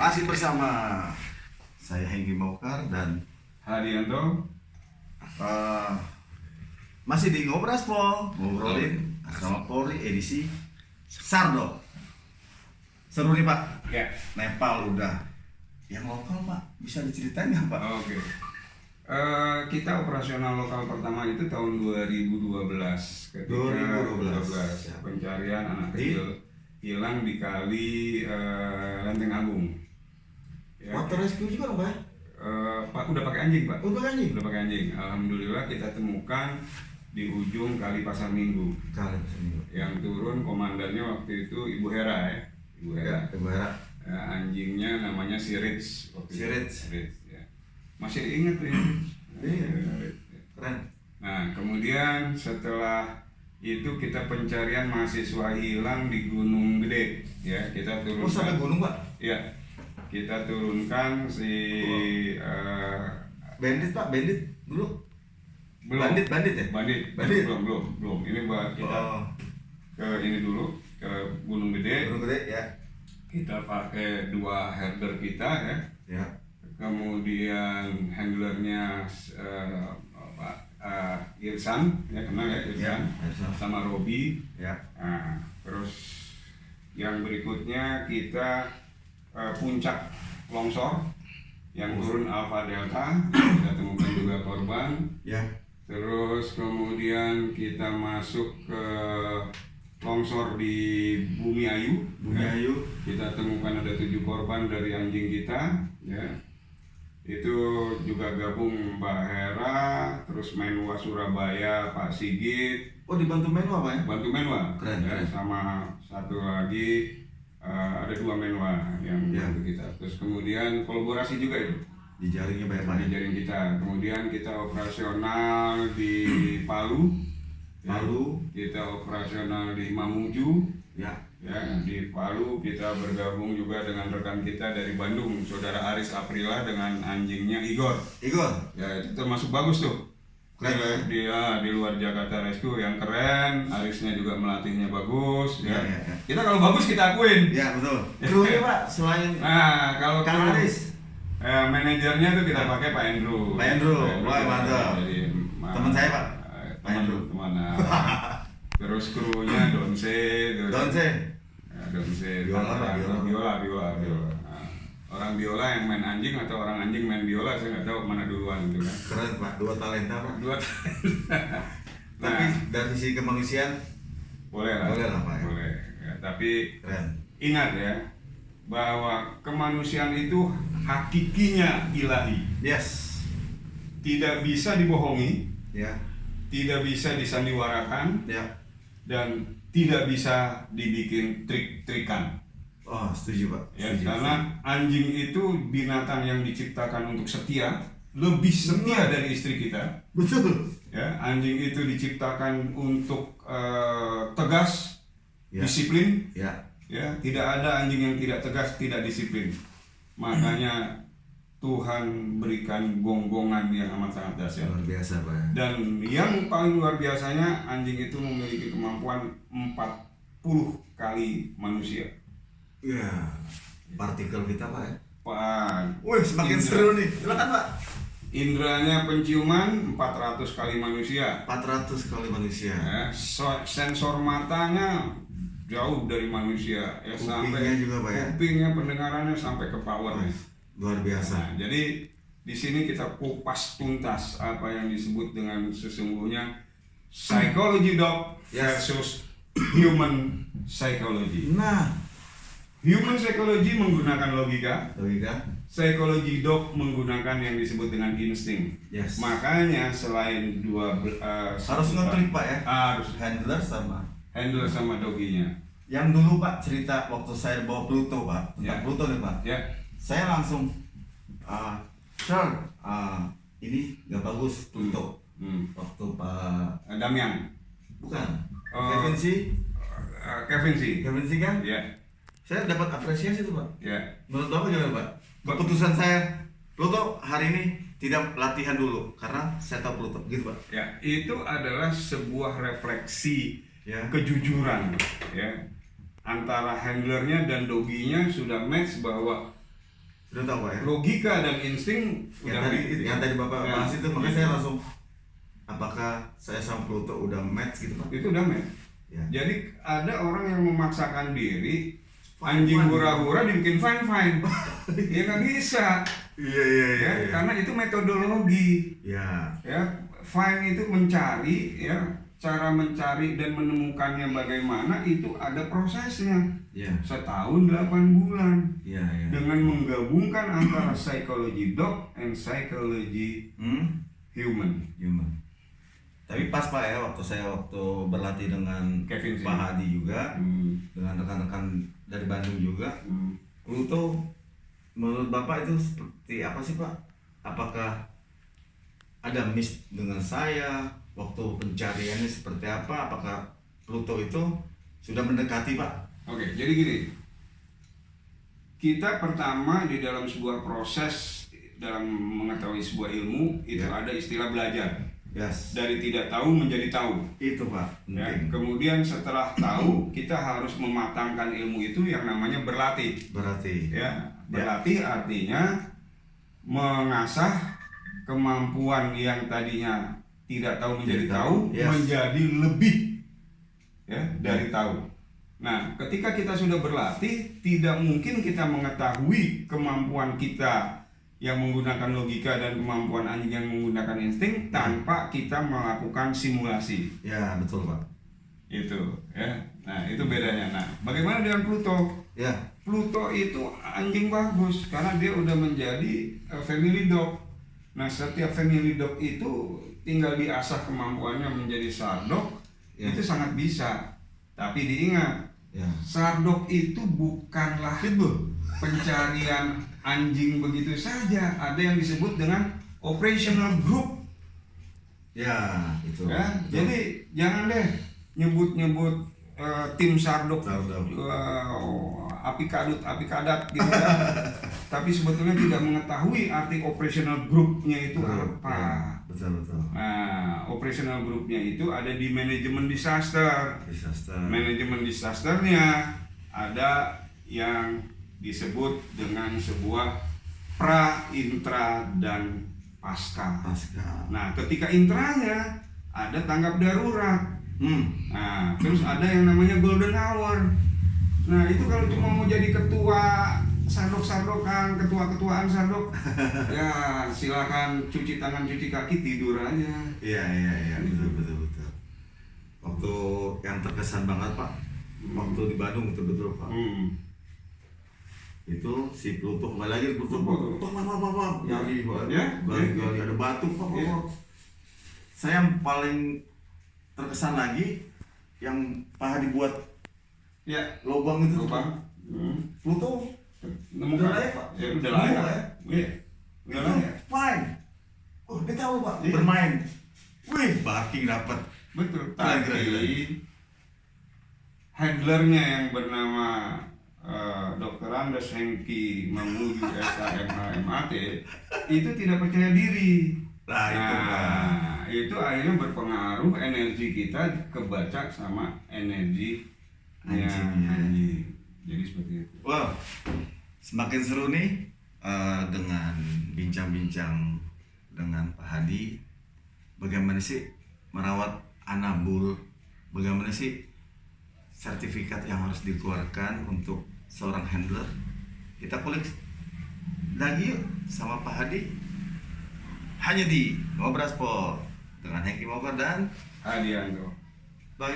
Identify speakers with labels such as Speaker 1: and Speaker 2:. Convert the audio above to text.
Speaker 1: Masih bersama saya Hengki Mokar dan
Speaker 2: Hadianto.
Speaker 1: Masih di Ngobras Pol, ngobrolin Asrama Polri edisi Sardo. Seru nih Pak.
Speaker 2: Ya.
Speaker 1: Nepal udah. Yang lokal Pak, bisa diceritain nggak Pak?
Speaker 2: Oke. Kita operasional lokal pertama itu tahun 2012 ketika
Speaker 1: 2012.
Speaker 2: pencarian anak kecil hilang di kali Lenteng Agung. Ya.
Speaker 1: Water rescue juga dong Pak?
Speaker 2: Pak udah pakai anjing Pak.
Speaker 1: Udah pakai anjing?
Speaker 2: Udah pakai anjing. Alhamdulillah kita temukan di ujung kali Pasar Minggu.
Speaker 1: Kali Pasar Minggu.
Speaker 2: Yang turun komandannya waktu itu Ibu Hera ya. Ibu Hera.
Speaker 1: Ya, Ibu Hera.
Speaker 2: Anjingnya namanya si Rich.
Speaker 1: Si Rich.
Speaker 2: Ya. Masih ingat tuh ya?
Speaker 1: Iya. Keren.
Speaker 2: Nah kemudian setelah itu kita pencarian mahasiswa hilang di Gunung Gede ya, kita turunkan.
Speaker 1: Oh sampai gunung Pak?
Speaker 2: Ya, kita turunkan si
Speaker 1: Bandit Pak, bandit dulu.
Speaker 2: belum.
Speaker 1: Bandit ya?
Speaker 2: Bandit. Belum. Ini buat kita ke ini dulu, ke Gunung Gede.
Speaker 1: Gunung Gede ya.
Speaker 2: Kita pakai 2 herder kita ya.
Speaker 1: Ya.
Speaker 2: Kemudian handlernya Irsan, ya kenal ya Irsan,
Speaker 1: Irsan.
Speaker 2: sama Robi.
Speaker 1: Ya.
Speaker 2: Nah, terus yang berikutnya kita puncak longsor yang turun Alfa Delta, kita temukan juga korban.
Speaker 1: Ya.
Speaker 2: Terus kemudian kita masuk ke longsor di Bumi Ayu.
Speaker 1: Bumi Ayu.
Speaker 2: Kita temukan ada 7 korban dari anjing kita. Ya. Itu juga gabung Mbak Hera, terus Menwa Surabaya Pak Sigit.
Speaker 1: Oh dibantu Menwa Pak ya?
Speaker 2: Bantu Menwa.
Speaker 1: Keren,
Speaker 2: Ya,
Speaker 1: keren.
Speaker 2: sama satu lagi ada 2 Menwa yang bantu kita. Terus kemudian kolaborasi juga itu
Speaker 1: Di jaringnya banyak Pak.
Speaker 2: di jaring kita. Kemudian kita operasional di Palu.
Speaker 1: Palu.
Speaker 2: Kita operasional di Mamuju.
Speaker 1: Ya.
Speaker 2: Ya, di Palu kita bergabung juga dengan rekan kita dari Bandung, Saudara Aris Aprila dengan anjingnya Igor. Ya, itu termasuk bagus tuh.
Speaker 1: Keren,
Speaker 2: Dia di luar Jakarta Rescue yang keren, Arisnya juga melatihnya bagus. Ya.
Speaker 1: Ya.
Speaker 2: Kita kalau bagus kita akuin.
Speaker 1: Ya betul. Krunya Pak selain
Speaker 2: Nah, kalau
Speaker 1: Kang
Speaker 2: kru,
Speaker 1: Aris,
Speaker 2: manajernya tuh kita pakai Pak Andrew.
Speaker 1: Pak Andrew. Wah, mantap.
Speaker 2: Jadi,
Speaker 1: Teman saya, Pak. Pak Andrew.
Speaker 2: Teman. Terus krunya Donse. Donse.
Speaker 1: Biola.
Speaker 2: Nah, orang biola yang main anjing atau orang anjing main biola, saya nggak tahu mana duluan gitu kan.
Speaker 1: Keren Pak, 2 talenta Pak. Tapi
Speaker 2: Nah,
Speaker 1: dari sisi kemanusiaan
Speaker 2: boleh lah Pak.
Speaker 1: Ya.
Speaker 2: Boleh. Ya, tapi
Speaker 1: Keren.
Speaker 2: ingat ya bahwa kemanusiaan itu hakikinya ilahi.
Speaker 1: Yes.
Speaker 2: Tidak bisa dibohongi,
Speaker 1: Ya.
Speaker 2: tidak bisa disandiwarakan,
Speaker 1: Ya.
Speaker 2: dan tidak bisa dibikin trik-trikan.
Speaker 1: Oh setuju Pak.
Speaker 2: Ya,
Speaker 1: Setuju.
Speaker 2: karena anjing itu binatang yang diciptakan untuk setia, lebih setia dari istri kita.
Speaker 1: Betul.
Speaker 2: Ya, anjing itu diciptakan untuk tegas,
Speaker 1: Ya.
Speaker 2: disiplin.
Speaker 1: Ya.
Speaker 2: Ya, tidak ada anjing yang tidak tegas, tidak disiplin. Makanya Tuhan berikan gonggongan yang amat sangat dahsyat.
Speaker 1: Luar biasa Pak.
Speaker 2: Dan yang paling luar biasanya, anjing itu memiliki kemampuan 40 kali manusia.
Speaker 1: Ya. Partikel kita Pak ya.
Speaker 2: Pak.
Speaker 1: Wih semakin seru nih. Silakan Pak.
Speaker 2: Indranya penciuman 400 kali manusia.
Speaker 1: 400 kali manusia.
Speaker 2: Ya, sensor matanya jauh dari manusia. Ya,
Speaker 1: Kupingnya juga Pak ya.
Speaker 2: Kupingnya, pendengarannya sampai ke powernya.
Speaker 1: Luar biasa.
Speaker 2: Nah, jadi di sini kita kupas tuntas apa yang disebut dengan sesungguhnya psychology dog versus human psychology.
Speaker 1: Nah,
Speaker 2: Human psychology menggunakan logika, psychology dog menggunakan yang disebut dengan insting.
Speaker 1: Yes.
Speaker 2: Makanya selain
Speaker 1: harus ngetrik Pak ya.
Speaker 2: Harus
Speaker 1: Handler
Speaker 2: sama doginya.
Speaker 1: Yang dulu Pak cerita waktu saya bawa Pluto Pak. Tentang Pluto nih Pak.
Speaker 2: Ya.
Speaker 1: Saya langsung Sir, ini nggak bagus Pluto. Waktu Pak
Speaker 2: Damian.
Speaker 1: Bukan. Kevin sih kan?
Speaker 2: Ya.
Speaker 1: Saya dapat apresiasi tuh Pak.
Speaker 2: Ya.
Speaker 1: Menurut Bapak gimana Pak? Keputusan saya Pluto hari ini tidak latihan dulu karena saya tahu Pluto gitu Pak.
Speaker 2: Ya, itu adalah sebuah refleksi
Speaker 1: Ya.
Speaker 2: kejujuran ya antara handlernya dan doginya sudah match bahwa
Speaker 1: Sudah tahu Pak ya?
Speaker 2: Logika dan insting
Speaker 1: Yang tadi Bapak
Speaker 2: Ya,
Speaker 1: bahas itu, makanya
Speaker 2: gitu.
Speaker 1: saya langsung, apakah saya sama Pluto udah match gitu Pak?
Speaker 2: itu damai.
Speaker 1: Ya.
Speaker 2: Jadi ada orang yang memaksakan diri,
Speaker 1: Fine,
Speaker 2: anjing
Speaker 1: fine.
Speaker 2: hura-hura dibikin fine. Ya nggak bisa.
Speaker 1: Iya
Speaker 2: Ya, karena itu metodologi.
Speaker 1: Ya.
Speaker 2: Ya, fine itu mencari, ya, cara mencari dan menemukannya bagaimana itu ada prosesnya.
Speaker 1: Ya.
Speaker 2: Setahun 8 bulan.
Speaker 1: Ya. Ya.
Speaker 2: Dengan menggabungkan antara psychology dog and psychology human.
Speaker 1: Human. Tapi pas Pak ya, waktu berlatih dengan
Speaker 2: Kevin sih.
Speaker 1: Pak Hadi juga,
Speaker 2: Hmm.
Speaker 1: dengan rekan-rekan dari Bandung juga,
Speaker 2: Hmm.
Speaker 1: Pluto menurut Bapak itu seperti apa sih Pak? Apakah ada miss dengan saya? Waktu pencariannya seperti apa? Apakah Pluto itu sudah mendekati Pak?
Speaker 2: Oke, jadi gini. Kita pertama di dalam sebuah proses dalam mengetahui sebuah ilmu itu
Speaker 1: Ya.
Speaker 2: ada istilah belajar.
Speaker 1: Yes.
Speaker 2: Dari tidak tahu menjadi tahu.
Speaker 1: Itu Pak.
Speaker 2: Ya.
Speaker 1: Penting.
Speaker 2: Kemudian setelah tahu, kita harus mematangkan ilmu itu yang namanya berlatih.
Speaker 1: Berarti.
Speaker 2: Ya, berlatih artinya mengasah kemampuan yang tadinya tidak tahu menjadi
Speaker 1: Jadi
Speaker 2: tahu,
Speaker 1: yes.
Speaker 2: menjadi lebih ya dari tahu. Nah, ketika kita sudah berlatih, tidak mungkin kita mengetahui kemampuan kita yang menggunakan logika dan kemampuan anjing yang menggunakan insting tanpa kita melakukan simulasi.
Speaker 1: Ya betul Pak.
Speaker 2: Itu ya. Nah, itu bedanya. Nah, bagaimana dengan Pluto?
Speaker 1: Ya.
Speaker 2: Pluto itu anjing bagus karena dia udah menjadi family dog. Nah, setiap family dog itu tinggal diasah kemampuannya menjadi sardog,
Speaker 1: Ya.
Speaker 2: itu sangat bisa. Tapi diingat,
Speaker 1: Ya.
Speaker 2: sardog itu bukanlah
Speaker 1: Pitbull.
Speaker 2: pencarian anjing begitu saja. Ada yang disebut dengan operational group.
Speaker 1: Ya itu.
Speaker 2: Ya,
Speaker 1: Betul.
Speaker 2: jadi jangan deh nyebut-nyebut tim sardog,
Speaker 1: Sardog.
Speaker 2: api kadat gitu kan. Tapi sebetulnya tidak mengetahui arti operational groupnya itu
Speaker 1: Betul.
Speaker 2: apa.
Speaker 1: Ya, betul.
Speaker 2: Nah, operational groupnya itu ada di manajemen disaster.
Speaker 1: Disaster.
Speaker 2: Manajemen disasternya ada yang disebut dengan sebuah pra, intra, dan pasca.
Speaker 1: Pasca.
Speaker 2: Nah, ketika intranya ada tanggap darurat. Nah, terus ada yang namanya golden hour. Nah, itu kalau cuma mau jadi ketua sardok-sardokan, ketua-ketuaan sardok, ya silakan cuci tangan, cuci kaki, tidur aja.
Speaker 1: Iya, betul. Waktu yang terkesan banget Pak, waktu di Bandung betul Pak. Itu si Pluto kembali lagi Pluto. Pak. Nyari Pak.
Speaker 2: Ya,
Speaker 1: Gali ada batu Pak.
Speaker 2: Ya.
Speaker 1: Saya yang paling terkesan lagi yang Pak Hadi buat
Speaker 2: Ya,
Speaker 1: lubang itu
Speaker 2: lubang.
Speaker 1: Pluto
Speaker 2: Nemukan.
Speaker 1: Udah layak, Pak.
Speaker 2: Ya, udah
Speaker 1: Udah
Speaker 2: layak.
Speaker 1: layak.
Speaker 2: Iya. Udah
Speaker 1: itu
Speaker 2: layak.
Speaker 1: fine. Oh dia tahu Pak
Speaker 2: Iya.
Speaker 1: bermain. Wih barking dapat.
Speaker 2: Betul.
Speaker 1: Keren.
Speaker 2: Tapi handlernya yang bernama Dr. Andes Hengki Mamuju SHMHMAT itu tidak percaya diri.
Speaker 1: Nah, itu,
Speaker 2: Nah, itu akhirnya berpengaruh energi kita kebaca sama energi
Speaker 1: Anjingnya.
Speaker 2: anjing. Jadi seperti itu.
Speaker 1: Wow, semakin seru nih dengan bincang-bincang dengan Pak Hadi. Bagaimana sih merawat anabul? Bagaimana sih sertifikat yang harus dikeluarkan untuk seorang handler? Kita kulik lagi yuk sama Pak Hadi. Hanya di Ngobraspol dengan Hengki Mogar dan
Speaker 2: Adianto.
Speaker 1: bye.